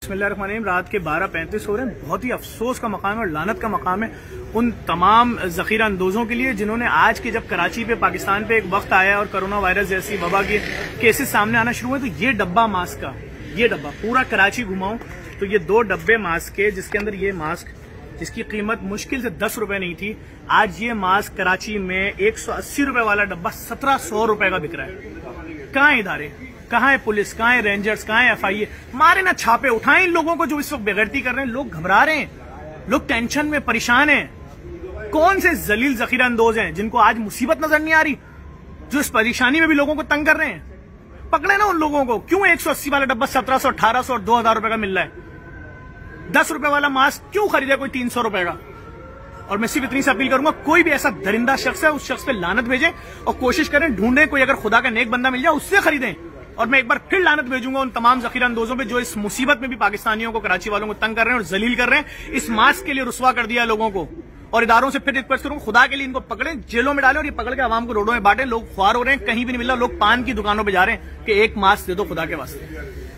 बिस्मिल्लाहिर्रहमानिर्रहीम। रात के 12:35 हो रहे हैं। बहुत ही अफसोस का मकाम है और लानत का मकाम है उन तमाम जखीरा अंदोजों के लिए जिन्होंने आज के जब कराची पे पाकिस्तान पे एक वक्त आया और कोरोना वायरस जैसी वबा के केसेस सामने आना शुरू हुए, तो ये डब्बा मास्क का, ये डब्बा पूरा कराची घुमाऊं तो ये 2 डब्बे मास्क के, जिसके अंदर ये मास्क जिसकी कीमत मुश्किल से 10 रुपए नहीं थी, आज ये मास्क कराची में 180 रुपए वाला डब्बा 1700 रुपए का बिक रहा है। कहाँ है इदारे, कहाँ है पुलिस, कहाँ है रेंजर्स, कहाँ है FIA? मारे ना छापे, उठाएं इन लोगों को जो इस वक्त बेगैरती कर रहे हैं। लोग घबरा रहे हैं, लोग टेंशन में परेशान हैं। कौन से जलील जखीरा अंदोज हैं जिनको आज मुसीबत नजर नहीं आ रही, जो इस परेशानी में भी लोगों को तंग कर रहे हैं? पकड़े ना उन लोगों को। क्यों 180 वाला डब्बा 1700, 1800 और 2000 रुपए का मिल रहा है? 10 रुपए वाला मास्क क्यों खरीदे कोई 300 रुपए का? और मैं सिर्फ इतनी सी अपील करूंगा, कोई भी ऐसा दरिंदा शख्स है उस शख्स पे लानत भेजें और कोशिश करें, ढूंढें कोई अगर खुदा का नेक बंदा मिल जाए उससे खरीदें। और मैं एक बार फिर लानत भेजूंगा उन तमाम जखीरा अंदोजों पे जो इस मुसीबत में भी पाकिस्तानियों को, कराची वालों को तंग कर रहे हैं और जलील कर रहे हैं। इस मास्क के लिए रुस्वा कर दिया लोगों को। और इदारों से फिर रिक्वेस्ट करूंगा, खुदा के लिए इनको पकड़ें, जेलों में डालें और ये पकड़ के आवाम को रोडों में बांटें। लोग ख्वार हो रहे हैं, कहीं भी नहीं मिल रहा, लोग पान की दुकानों पर जा रहे हैं कि एक मास्क दे दो खुदा के वास्ते।